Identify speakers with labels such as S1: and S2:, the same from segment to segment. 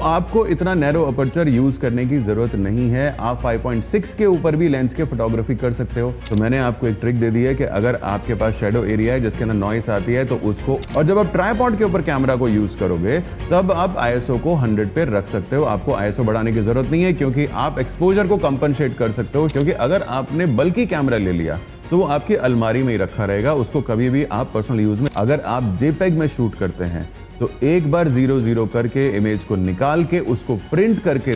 S1: आपको इतना narrow aperture use करने की जरूरत नहीं है। आप 5.6 के ऊपर भी लेंस के फोटोग्राफी कर सकते हो। तो मैंने आपको एक ट्रिक दे दी है कि अगर आपके पास शेडो एरिया है जिसके अंदर नॉइस आती है तो उसको, और जब आप ट्राइपॉड के ऊपर कैमरा को यूज करोगे तब आप आईएसओ को 100 पे रख सकते हो। आपको आईएसओ बढ़ाने की जरूरत नहीं है क्योंकि आप एक्सपोजर को कंपनसेट कर सकते हो। क्योंकि अगर आपने बल्कि कैमरा ले लिया तो वो आपकी अलमारी में ही रखा रहेगा, उसको कभी भी आप पर्सनल यूज में, अगर आप जेपेग में शूट करते हैं तो एक बार 0-0 करके इमेज को निकाल के उसको प्रिंट करके।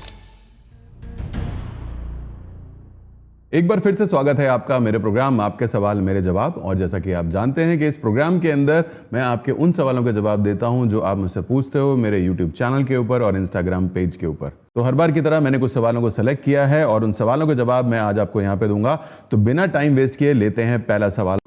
S1: एक बार फिर से स्वागत है आपका मेरे प्रोग्राम आपके सवाल मेरे जवाब। और जैसा कि आप जानते हैं कि इस प्रोग्राम के अंदर मैं आपके उन सवालों के जवाब देता हूं जो आप मुझसे पूछते हो मेरे YouTube चैनल के ऊपर और Instagram पेज के ऊपर। तो हर बार की तरह मैंने कुछ सवालों को सेलेक्ट किया है और उन सवालों के जवाब मैं आज आपको यहां पे दूंगा। तो बिना टाइम वेस्ट किए लेते हैं पहला सवाल।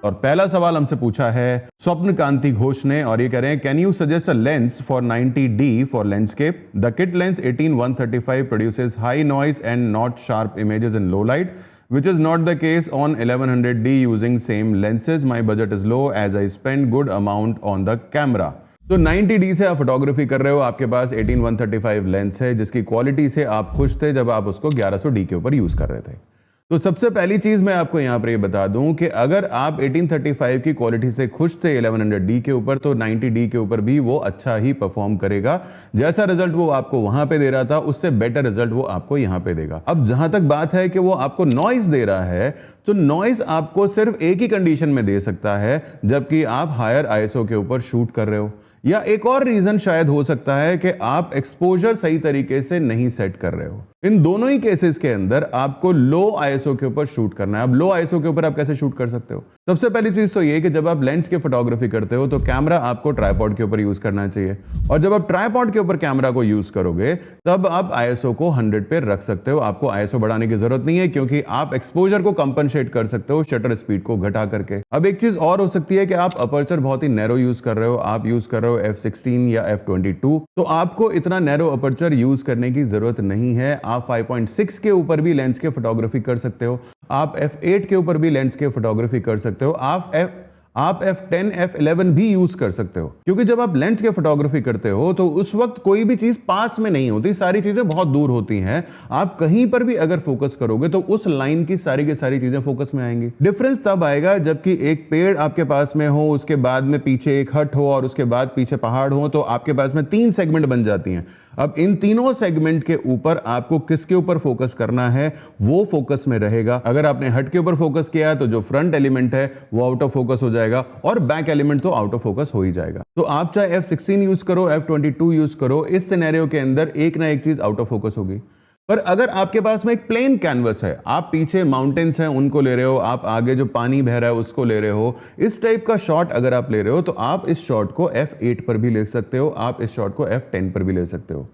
S1: और पहला सवाल हमसे पूछा है स्वप्न कांति घोष ने, और ये कह रहे हैं can you suggest a lens for 90D for landscape? The kit lens 18-135 produces high noise and not sharp images in low light which is not the case on 1100D using same lenses. My budget is low as I spend good amount on the camera. तो 90D से आप photography कर रहे हो, आपके पास 18-135 lens है जिसकी quality से आप खुश थे जब आप उसको 1100D के ऊपर यूज कर रहे थे। तो सबसे पहली चीज मैं आपको यहां पर ये बता दूं कि अगर आप 1835 की क्वालिटी से खुश थे 1100D के ऊपर तो 90D के ऊपर भी वो अच्छा ही परफॉर्म करेगा। जैसा रिजल्ट वो आपको वहां पे दे रहा था उससे बेटर रिजल्ट वो आपको यहां पे देगा। अब जहां तक बात है कि वो आपको नॉइज दे रहा है, तो नॉइज आपको सिर्फ एक ही कंडीशन में दे सकता है जबकि आप हायर आईएसओ के ऊपर शूट कर रहे हो, या एक और रीजन शायद हो सकता है कि आप एक्सपोजर सही तरीके से नहीं सेट कर रहे हो। इन दोनों ही केसेस के अंदर आपको लो आईएसओ के ऊपर शूट करना है। अब लो आईएसओ के ऊपर आप कैसे शूट कर सकते हो? सबसे पहली चीज तो ये कि जब आप लेंस के फोटोग्राफी करते हो तो कैमरा आपको ट्राइपॉड के ऊपर यूज करना चाहिए, और जब आप ट्राइपॉड के ऊपर कैमरा को यूज करोगे तब आप आईएसओ को 100 पे रख सकते हो। आपको आईएसओ बढ़ाने की जरूरत नहीं है क्योंकि आप एक्सपोजर को कंपनसेट कर सकते हो शटर स्पीड को घटा करके। अब एक चीज और हो सकती है कि आप अपर्चर बहुत ही नैरो यूज कर रहे हो, आप यूज कर रहे हो f16 या f22, तो आपको इतना नैरो अपर्चर यूज करने की जरूरत नहीं है। आप 5.6 के ऊपर भी लेंस के फोटोग्राफी कर सकते हो, आप f8 के ऊपर भी लेंस के फोटोग्राफी कर सकते हो, आप f10 f11 भी यूज कर सकते हो। क्योंकि जब आप लेंस के फोटोग्राफी करते हो तो उस वक्त कोई भी चीज पास में नहीं होती, सारी चीजें बहुत दूर होती हैं। आप कहीं पर भी अगर फोकस करोगे तो उस लाइन की सारी चीजें फोकस में आएंगी। डिफरेंस तब आएगा जबकि एक पेड़ आपके पास में हो, उसके बाद में पीछे एक हट हो और उसके बाद पीछे पहाड़ हो, तो आपके पास में 3 सेगमेंट बन जाती हैं। अब इन तीनों सेगमेंट के ऊपर आपको किसके ऊपर फोकस करना है वो फोकस में रहेगा। अगर आपने हट के ऊपर फोकस किया है तो जो फ्रंट एलिमेंट है वो आउट ऑफ फोकस हो जाएगा और बैक एलिमेंट तो आउट ऑफ फोकस हो ही जाएगा। तो आप चाहे f16 यूज करो, f22 यूज करो, इस सिनेरियो के अंदर एक ना एक चीज आउट ऑफ फोकस होगी। पर अगर आपके पास में एक प्लेन कैनवस है, आप पीछे माउंटेन्स हैं उनको ले रहे हो, आप आगे जो पानी बह रहा है उसको ले रहे हो, इस टाइप का शॉट अगर आप ले रहे हो तो आप इस शॉट को f8 पर भी ले सकते हो, आप इस शॉट को f10 पर भी ले सकते हो।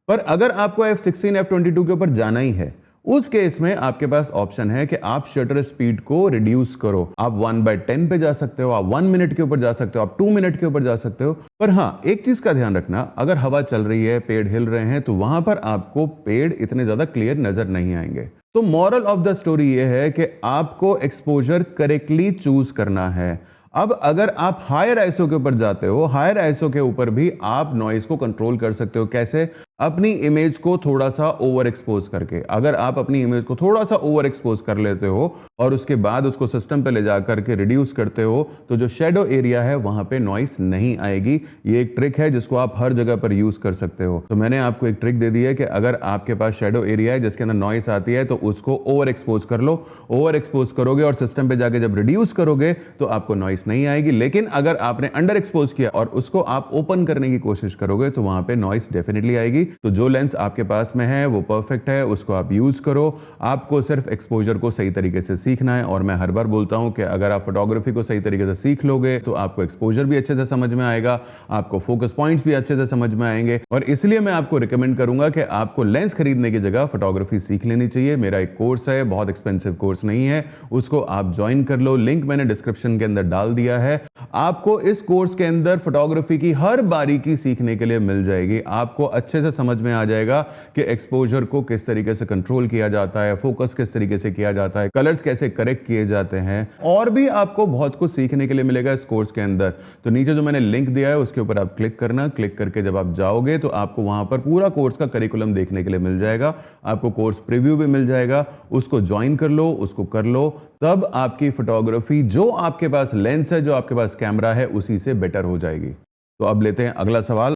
S1: पर अगर आपको f16 f22 के ऊपर जाना ही है, उस केस में आपके पास ऑप्शन है कि आप शटर स्पीड को रिड्यूस करो। आप 1/10 पे जा सकते हो, आप 1 मिनट के ऊपर जा सकते हो, आप 2 मिनट के ऊपर जा सकते हो। पर हाँ, एक चीज का ध्यान रखना, अगर हवा चल रही है, पेड़ हिल रहे हैं, तो वहां पर आपको पेड़ इतने ज्यादा क्लियर नजर नहीं आएंगे। तो मॉरल ऑफ द स्टोरी ये है कि आपको एक्सपोजर करेक्टली चूज करना है। अब अगर आप हायर आईएसओ के ऊपर जाते हो, हायर आईएसओ के ऊपर भी आप नॉइज को कंट्रोल कर सकते हो। कैसे? अपनी इमेज को थोड़ा सा ओवर एक्सपोज करके। अगर आप अपनी इमेज को थोड़ा सा ओवर एक्सपोज कर लेते हो और उसके बाद उसको सिस्टम पे ले जा करके रिड्यूस करते हो तो जो शेडो एरिया है वहां पे नॉइस नहीं आएगी। ये एक ट्रिक है जिसको आप हर जगह पर यूज कर सकते हो। तो मैंने आपको एक ट्रिक दे दी है कि अगर आपके पास शेडो एरिया है जिसके अंदर नॉइस आती है तो उसको ओवर एक्सपोज कर लो। ओवर एक्सपोज करोगे और सिस्टम पे जाके जब रिड्यूस करोगे तो आपको नॉइस नहीं आएगी। लेकिन अगर आपने अंडर एक्सपोज किया और उसको आप ओपन करने की कोशिश करोगे तो वहां पे नॉइस डेफिनेटली आएगी। तो जो लेंस आपके पास में है वो परफेक्ट है, उसको आप यूज करो। आपको सिर्फ एक्सपोजर को सही तरीके से सीखना है, और मैं हर बार बोलता हूं कि अगर आप फोटोग्राफी को सही तरीके से सीख लोगे तो आपको एक्सपोजर भी अच्छे से समझ में आएगा, आपको फोकस पॉइंट्स भी अच्छे से समझ में आएंगे। और इसलिए मैं आपको रिकमेंड करूंगा कि आपको लेंस खरीदने की जगह फोटोग्राफी सीख लेनी चाहिए। मेरा एक कोर्स है, बहुत एक्सपेंसिव कोर्स नहीं है, उसको आप ज्वाइन कर लो। लिंक मैंने डिस्क्रिप्शन के अंदर डाल दिया है। आपको इस कोर्स के अंदर फोटोग्राफी की हर बारीकी सीखने के लिए मिल जाएगी। आपको अच्छे से समझ में आ जाएगा कि एक्सपोजर को किस तरीके से कंट्रोल किया जाता है, फोकस किस तरीके से किया जाता है, कलर्स कैसे करेक्ट किए जाते हैं, और भी आपको बहुत कुछ सीखने के लिए मिलेगा इस कोर्स के अंदर। तो नीचे जो मैंने लिंक दिया है उसके ऊपर आप क्लिक करना, क्लिक करके जब आप जाओगे तो आपको वहां पर पूरा कोर्स का करिकुलम देखने के लिए मिल जाएगा, आपको कोर्स प्रीव्यू भी मिल जाएगा, उसको ज्वाइन कर लो, उसको कर लो, तब आपकी फोटोग्राफी जो आपके पास लेंस है, जो आपके पास कैमरा है, उसी से बेटर हो जाएगी। तो अब लेते हैं अगला सवाल,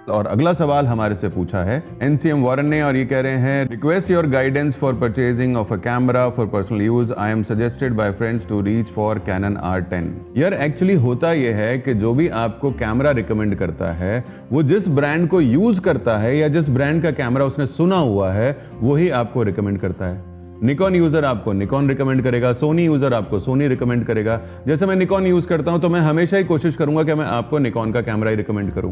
S1: और अगला सवाल हमारे से पूछा है एनसीएम वारन ने, और ये कह रहे हैं request your guidance for purchasing of a camera for personal use. I am suggested by friends to reach for Canon R10। यार एक्चुअली होता यह है कि जो भी आपको कैमरा रिकमेंड करता है वो जिस ब्रांड को यूज करता है या जिस ब्रांड का कैमरा उसने सुना हुआ है वही आपको रिकमेंड करता है। निकॉन यूजर आपको निकॉन रिकमेंड करेगा, सोनी यूजर आपको सोनी रिकमेंड करेगा। जैसे मैं निकॉन यूज करता हूं तो मैं हमेशा ही कोशिश करूंगा कि मैं आपको निकॉन का कैमरा ही रिकमेंड करूं,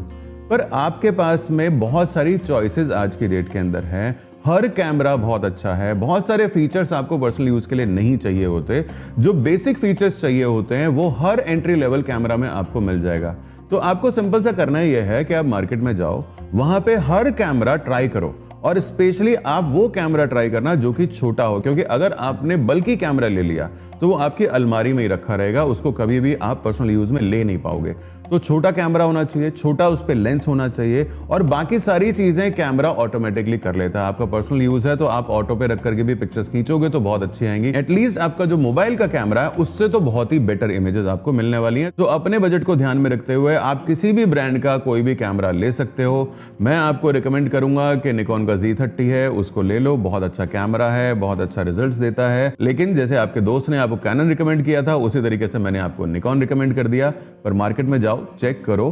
S1: पर आपके पास में बहुत सारी चॉइसेस आज की डेट के अंदर हैं। हर कैमरा बहुत अच्छा है, बहुत सारे फीचर्स आपको पर्सनल यूज के लिए नहीं चाहिए होते, जो बेसिक फीचर्स चाहिए होते हैं वो हर एंट्री लेवल कैमरा में आपको मिल जाएगा। तो आपको सिंपल सा करना यह है कि आप मार्केट में जाओ, वहां पे हर कैमरा ट्राई करो, और स्पेशली आप वो कैमरा ट्राई करना जो कि छोटा हो, क्योंकि अगर आपने बल्कि कैमरा ले लिया तो वो आपकी अलमारी में ही रखा रहेगा, उसको कभी भी आप पर्सनल यूज में ले नहीं पाओगे। तो छोटा कैमरा होना चाहिए, छोटा उस पे लेंस होना चाहिए, और बाकी सारी चीजें कैमरा ऑटोमेटिकली कर लेता है। आपका पर्सनल यूज है तो आप ऑटो पे रख करके भी पिक्चर्स खींचोगे तो बहुत अच्छी आएंगी। एटलीस्ट आपका जो मोबाइल का कैमरा है उससे तो बहुत ही बेटर इमेजेस आपको मिलने वाली हैं। तो अपने बजट को ध्यान में रखते हुए आप किसी भी ब्रांड का कोई भी कैमरा ले सकते हो। मैं आपको रिकमेंड करूंगा कि निकॉन का Z30 है, उसको ले लो, बहुत अच्छा कैमरा है, बहुत अच्छा रिजल्ट देता है। लेकिन जैसे आपके दोस्त ने आपको कैनन रिकमेंड किया था उसी तरीके से मैंने आपको निकॉन रिकमेंड कर दिया। पर मार्केट में जाओ, चेक करो,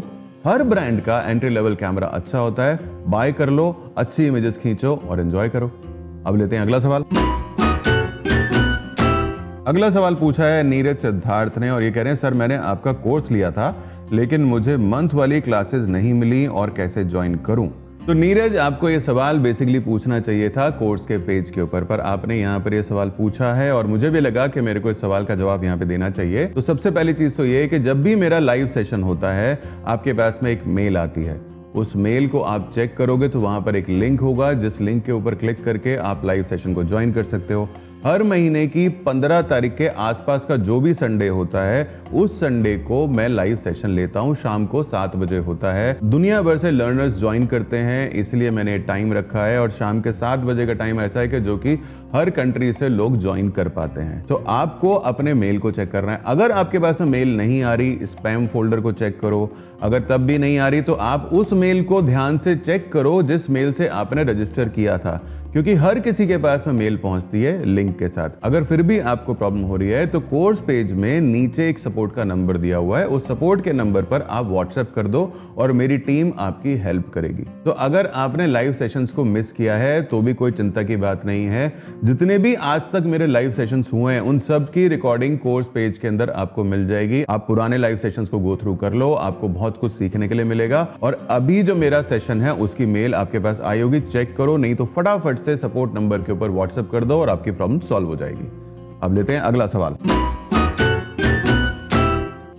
S1: हर ब्रांड का एंट्री लेवल कैमरा अच्छा होता है, बाय कर लो, अच्छी इमेजेस खींचो और एंजॉय करो। अब लेते हैं अगला सवाल। अगला सवाल पूछा है नीरज सिद्धार्थ ने, और ये कह रहे हैं सर मैंने आपका कोर्स लिया था लेकिन मुझे मंथ वाली क्लासेस नहीं मिली और कैसे ज्वाइन करूं। तो नीरज आपको ये सवाल बेसिकली पूछना चाहिए था कोर्स के पेज के ऊपर, पर आपने यहाँ पर ये सवाल पूछा है और मुझे भी लगा कि मेरे को इस सवाल का जवाब यहाँ पे देना चाहिए। तो सबसे पहली चीज तो ये है कि जब भी मेरा लाइव सेशन होता है आपके पास में एक मेल आती है, उस मेल को आप चेक करोगे तो वहां पर एक लिंक होगा, जिस लिंक के ऊपर क्लिक करके आप लाइव सेशन को ज्वाइन कर सकते हो। हर महीने की 15 तारीख के आसपास का जो भी संडे होता है उस संडे को मैं लाइव सेशन लेता हूं, शाम को 7 बजे होता है। दुनिया भर से लर्नर्स ज्वाइन करते हैं, इसलिए मैंने टाइम रखा है, और शाम के 7 बजे का टाइम ऐसा है कि जो कि हर कंट्री से लोग ज्वाइन कर पाते हैं। तो आपको अपने मेल को चेक करना है। अगर आपके पास में मेल नहीं आ रही, स्पैम फोल्डर को चेक करो। अगर तब भी नहीं आ रही तो आप उस मेल को ध्यान से चेक करो जिस मेल से आपने रजिस्टर किया था, क्योंकि हर किसी के पास में मेल पहुंचती है लिंक के साथ। अगर फिर भी आपको प्रॉब्लम हो रही है तो कोर्स पेज में नीचे एक सपोर्ट का नंबर दिया हुआ है, उस सपोर्ट के नंबर पर आप व्हाट्सएप कर दो और मेरी टीम आपकी हेल्प करेगी। तो अगर आपने लाइव सेशंस को मिस किया है तो भी कोई चिंता की बात नहीं है। जितने भी आज तक मेरे लाइव सेशंस हुए हैं उन सब की रिकॉर्डिंग कोर्स पेज के अंदर आपको मिल जाएगी। आप पुराने लाइव सेशंस को गो थ्रू कर लो, आपको बहुत कुछ सीखने के लिए मिलेगा। और अभी जो मेरा सेशन है उसकी मेल आपके पास आई होगी, चेक करो, नहीं तो फटाफट से सपोर्ट नंबर के ऊपर व्हाट्सएप कर दो और आपकी प्रॉब्लम सॉल्व हो जाएगी। अब लेते हैं अगला सवाल।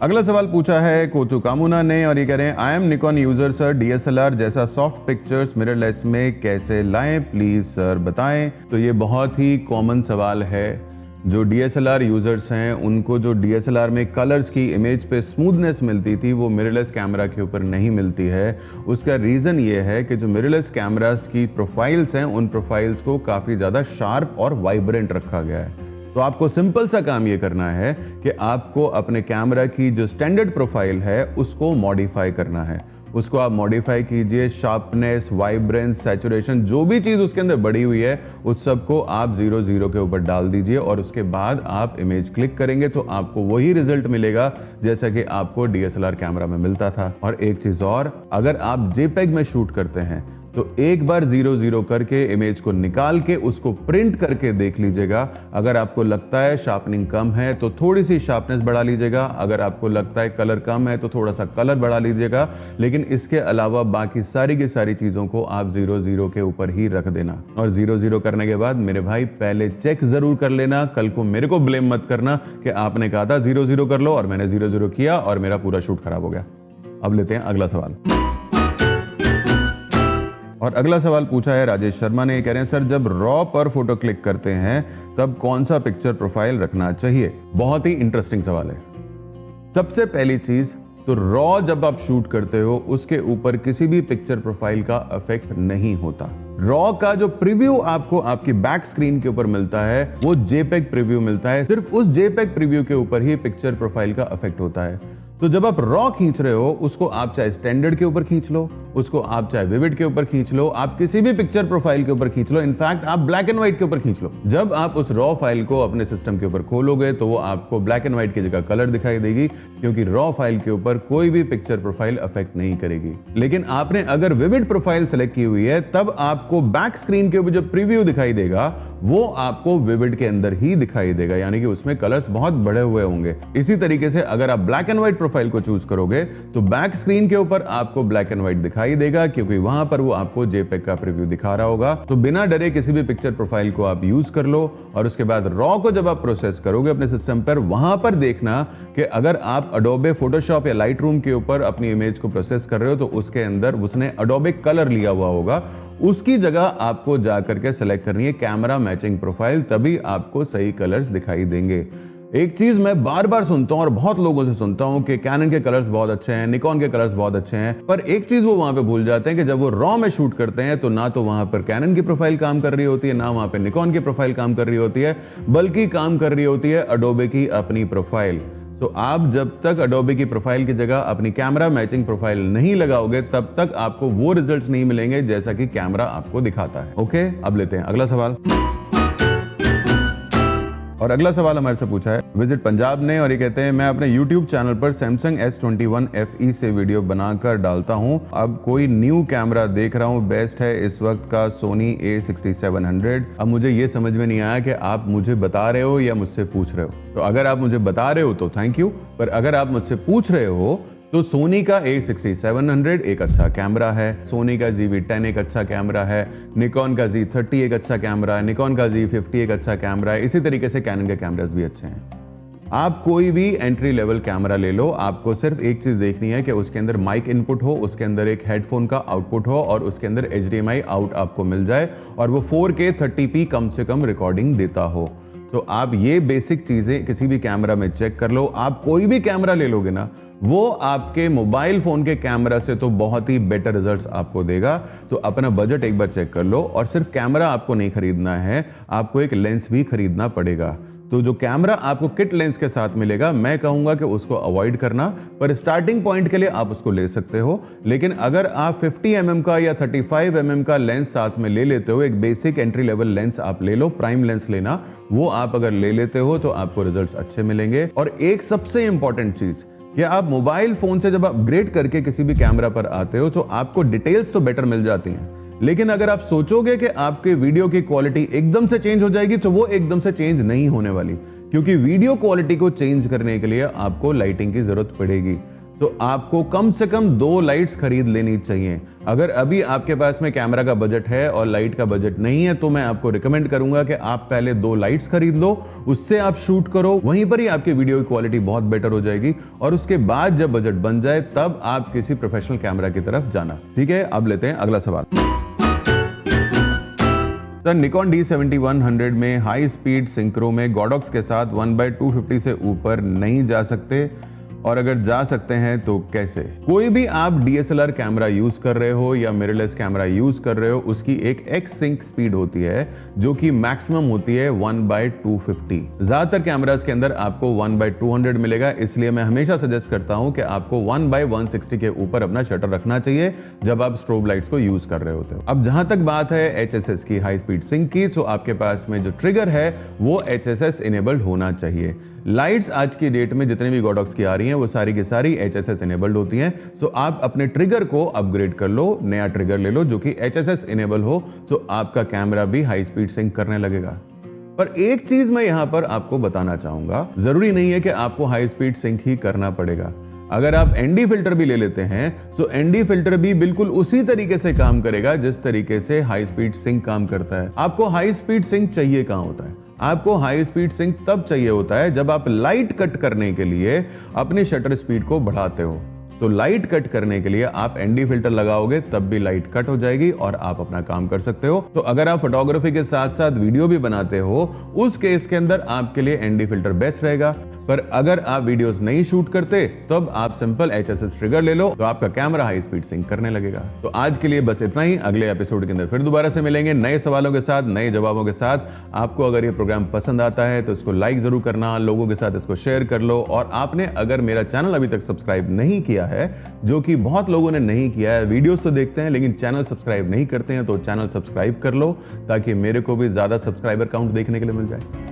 S1: अगला सवाल पूछा है कोतु कामुना ने, और ये कह रहे हैं I am Nikon user sir, DSLR जैसा सॉफ्ट पिक्चर्स मिररलेस में कैसे लाएं प्लीज सर बताएं। तो ये बहुत ही कॉमन सवाल है। जो डीएसएलआर यूजर्स हैं उनको जो डीएसएलआर में कलर्स की इमेज पे स्मूथनेस मिलती थी वो मिररलेस कैमरा के ऊपर नहीं मिलती है। उसका रीज़न ये है कि जो मिररलेस कैमरास की प्रोफाइल्स हैं उन प्रोफाइल्स को काफ़ी ज़्यादा शार्प और वाइब्रेंट रखा गया है। तो आपको सिंपल सा काम ये करना है कि आपको अपने कैमरा की जो स्टैंडर्ड प्रोफाइल है उसको मॉडिफाई करना है। उसको आप मॉडिफाई कीजिए, शार्पनेस, वाइब्रेंस, सैचुरेशन, जो भी चीज़ उसके अंदर बढ़ी हुई है उस सबको आप 0 के ऊपर डाल दीजिए, और उसके बाद आप इमेज क्लिक करेंगे तो आपको वही रिजल्ट मिलेगा जैसा कि आपको डीएसएलआर कैमरा में मिलता था। और एक चीज़ और, अगर आप जेपेग में शूट करते हैं तो एक बार 0 करके इमेज को निकाल के उसको प्रिंट करके देख लीजिएगा। अगर आपको लगता है शार्पनिंग कम है तो थोड़ी सी शार्पनेस बढ़ा लीजिएगा, अगर आपको लगता है कलर कम है तो थोड़ा सा कलर बढ़ा लीजिएगा, लेकिन इसके अलावा बाकी सारी की सारी चीज़ों को आप 0 के ऊपर ही रख देना। और 0 करने के बाद मेरे भाई पहले चेक ज़रूर कर लेना, कल को मेरे को ब्लेम मत करना कि आपने कहा था 0 कर लो और मैंने 0 किया और मेरा पूरा शूट खराब हो गया। अब लेते हैं अगला सवाल। और अगला सवाल पूछा है राजेश शर्मा ने, कह रहे हैं सर जब रॉ पर फोटो क्लिक करते हैं तब कौन सा पिक्चर प्रोफाइल रखना चाहिए। बहुत ही इंटरेस्टिंग सवाल है। सबसे पहली चीज तो रॉ जब आप शूट करते हो उसके ऊपर किसी भी पिक्चर प्रोफाइल का इफेक्ट नहीं होता। रॉ का जो प्रीव्यू आपको आपकी बैक स्क्रीन के ऊपर मिलता है वो जेपेग प्रीव्यू मिलता है। सिर्फ उस जेपेग प्रीव्यू के ऊपर ही पिक्चर प्रोफाइल का इफेक्ट होता है। तो जब आप रॉ खींच रहे हो उसको आप चाहे स्टैंडर्ड के ऊपर खींच लो, उसको आप चाहे विविड के ऊपर खींच लो, आप किसी भी पिक्चर प्रोफाइल के ऊपर खींच लो, इनफैक्ट आप ब्लैक एंड व्हाइट के ऊपर खींच लो। जब आप उस रॉ फाइल को अपने सिस्टम के ऊपर खोलोगे तो वो आपको ब्लैक एंड व्हाइट की जगह कलर दिखाई देगी, क्योंकि रॉ फाइल के ऊपर कोई भी पिक्चर प्रोफाइल अफेक्ट नहीं करेगी। लेकिन आपने अगर विविड प्रोफाइल सेलेक्ट की हुई है तब आपको बैक स्क्रीन के ऊपर जो प्रीव्यू दिखाई देगा वो आपको विविड के अंदर ही दिखाई देगा, यानी कि उसमें कलर्स बहुत बड़े हुए होंगे। इसी तरीके से अगर आप ब्लैक एंड व्हाइट प्रोफाइल को चूज करोगे तो बैक स्क्रीन के ऊपर आपको ब्लैक एंड व्हाइट दिखाई देगा, क्योंकि वहां पर वो आपको जेपेग का प्रीव्यू दिखा रहा होगा। तो बिना डरे किसी भी पिक्चर प्रोफाइल को आप यूज कर लो और उसके बाद रॉ को जब आप प्रोसेस करोगे अपने सिस्टम पर, वहां पर देखना कि अगर आप अडोबे फोटोशॉप या लाइट रूम के ऊपर अपनी इमेज को प्रोसेस कर रहे हो तो उसके अंदर उसने अडोबे कलर लिया हुआ होगा, उसकी जगह आपको जाकर के सेलेक्ट करनी है कैमरा मैचिंग प्रोफाइल, तभी आपको सही कलर्स दिखाई देंगे। एक चीज मैं बार बार सुनता हूं और बहुत लोगों से सुनता हूं कि कैनन के कलर्स बहुत अच्छे हैं, निकॉन के कलर्स बहुत अच्छे हैं, पर एक चीज वो वहां पे भूल जाते हैं कि जब वो रॉ में शूट करते हैं तो ना तो वहां पर कैनन की प्रोफाइल काम कर रही होती है, ना वहां पे निकॉन की प्रोफाइल काम कर रही होती है, बल्कि काम कर रही होती है अडोबे की अपनी प्रोफाइल। तो आप जब तक अडोबे की प्रोफाइल की जगह अपनी कैमरा मैचिंग प्रोफाइल नहीं लगाओगे तब तक आपको वो रिजल्ट्स नहीं मिलेंगे जैसा कि कैमरा आपको दिखाता है। ओके, अब लेते हैं अगला सवाल। और अगला सवाल हमारे से पूछा है विजिट पंजाब ने, और ये कहते हैं मैं अपने YouTube चैनल पर Samsung S21 FE से वीडियो बनाकर डालता हूं। अब कोई न्यू कैमरा देख रहा हूं, बेस्ट है इस वक्त का Sony A6700। अब मुझे ये समझ में नहीं आया कि आप मुझे बता रहे हो या मुझसे पूछ रहे हो। तो अगर आप मुझे बता रहे हो तो थैंक यू, पर अगर आप मुझसे पूछ रहे हो तो सोनी का A6700 एक अच्छा कैमरा है, सोनी का ZV-10 एक अच्छा कैमरा है, निकॉन का Z30 एक अच्छा कैमरा है, निकॉन का Z50 एक अच्छा कैमरा है, इसी तरीके से कैनन के कैमरास भी अच्छे हैं। आप कोई भी एंट्री लेवल कैमरा ले लो, आपको सिर्फ एक चीज देखनी है कि उसके अंदर माइक इनपुट हो, उसके अंदर एक हेडफोन का आउटपुट हो और उसके अंदर HDMI आउट आपको मिल जाए और वो 4K 30p कम से कम रिकॉर्डिंग देता हो। तो आप ये बेसिक चीजें किसी भी कैमरा में चेक कर लो। आप कोई भी कैमरा ले लोगे ना, वो आपके मोबाइल फोन के कैमरा से तो बहुत ही बेटर रिजल्ट्स आपको देगा। तो अपना बजट एक बार चेक कर लो, और सिर्फ कैमरा आपको नहीं खरीदना है, आपको एक लेंस भी खरीदना पड़ेगा। तो जो कैमरा आपको किट लेंस के साथ मिलेगा, मैं कहूंगा कि उसको अवॉइड करना, पर स्टार्टिंग पॉइंट के लिए आप उसको ले सकते हो। लेकिन अगर आप 50 mm का या 35 mm का लेंस साथ में ले लेते हो, एक बेसिक एंट्री लेवल लेंस आप ले लो, प्राइम लेंस लेना, वो आप अगर ले लेते हो तो आपको रिजल्ट्स अच्छे मिलेंगे। और एक सबसे इंपॉर्टेंट चीज कि आप मोबाइल फोन से जब अपग्रेड करके किसी भी कैमरा पर आते हो तो आपको डिटेल्स तो बेटर मिल जाती हैं, लेकिन अगर आप सोचोगे कि आपके वीडियो की क्वालिटी एकदम से चेंज हो जाएगी तो वो एकदम से चेंज नहीं होने वाली, क्योंकि वीडियो क्वालिटी को चेंज करने के लिए आपको लाइटिंग की जरूरत पड़ेगी। तो आपको कम से कम 2 लाइट्स खरीद लेनी चाहिए। अगर अभी आपके पास में कैमरा का बजट है और लाइट का बजट नहीं है तो मैं आपको रिकमेंड करूंगा कि आप पहले 2 लाइट्स खरीद लो, उससे आप शूट करो, वहीं पर ही आपकी वीडियो की क्वालिटी बहुत बेटर हो जाएगी। और उसके बाद जब बजट बन जाए तब आप किसी प्रोफेशनल कैमरा की तरफ जाना। ठीक है, अब लेते हैं अगला सवाल। सर निकॉन D7100 में हाई स्पीड सिंक्रो में गॉडॉक्स के साथ 1/250 से ऊपर नहीं जा सकते, और अगर जा सकते हैं तो कैसे? कोई भी आप DSLR कैमरा यूज कर रहे हो या मिररलेस कैमरा यूज कर रहे हो, उसकी एक एक्स सिंक स्पीड होती है जो कि मैक्सिमम होती है 1/250। ज्यादातर कैमरास के अंदर आपको 1/200 मिलेगा, इसलिए मैं हमेशा सजेस्ट करता हूं कि आपको 1/160 के ऊपर अपना शटर रखना चाहिए जब आप स्ट्रोब लाइट्स को यूज कर रहे होते हो। अब जहां तक बात है HSS की हाई स्पीड सिंक की, तो आपके पास में जो ट्रिगर है वो HSS इनेबल्ड होना चाहिए। लाइट्स आज की डेट में जितने भी गॉडॉक्स की आ रही हैं वो सारी की सारी HSS इनेबल्ड होती हैं। सो आप अपने ट्रिगर को अपग्रेड कर लो, नया ट्रिगर ले लो जो कि HSS इनेबल हो, तो आपका कैमरा भी हाई स्पीड सिंक करने लगेगा। पर एक चीज मैं यहां पर आपको बताना चाहूंगा, जरूरी नहीं है कि आपको हाई स्पीड सिंक ही करना पड़ेगा। अगर आप ND फिल्टर भी ले लेते हैं तो ND फिल्टर भी बिल्कुल उसी तरीके से काम करेगा जिस तरीके से हाई स्पीड सिंक काम करता है। आपको हाई स्पीड सिंक चाहिए कहां होता है? आपको हाई स्पीड सिंक तब चाहिए होता है जब आप लाइट कट करने के लिए अपनी शटर स्पीड को बढ़ाते हो। तो लाइट कट करने के लिए आप एनडी फिल्टर लगाओगे तब भी लाइट कट हो जाएगी और आप अपना काम कर सकते हो। तो अगर आप फोटोग्राफी के साथ साथ वीडियो भी बनाते हो, उस केस के अंदर आपके लिए एनडी फिल्टर बेस्ट रहेगा। पर अगर आप वीडियोस नहीं शूट करते तब आप सिंपल HSS ट्रिगर ले लो, तो आपका कैमरा हाई स्पीड सिंक करने लगेगा। तो आज के लिए बस इतना ही। अगले एपिसोड के अंदर फिर दोबारा से मिलेंगे नए सवालों के साथ, नए जवाबों के साथ। आपको अगर ये प्रोग्राम पसंद आता है तो इसको लाइक जरूर करना, लोगों के साथ इसको शेयर कर लो। और आपने अगर मेरा चैनल अभी तक सब्सक्राइब नहीं किया है, जो कि बहुत लोगों ने नहीं किया है, वीडियोस तो देखते हैं लेकिन चैनल सब्सक्राइब नहीं करते हैं, तो चैनल सब्सक्राइब कर लो ताकि मेरे को भी ज्यादा सब्सक्राइबर काउंट देखने के लिए मिल जाए।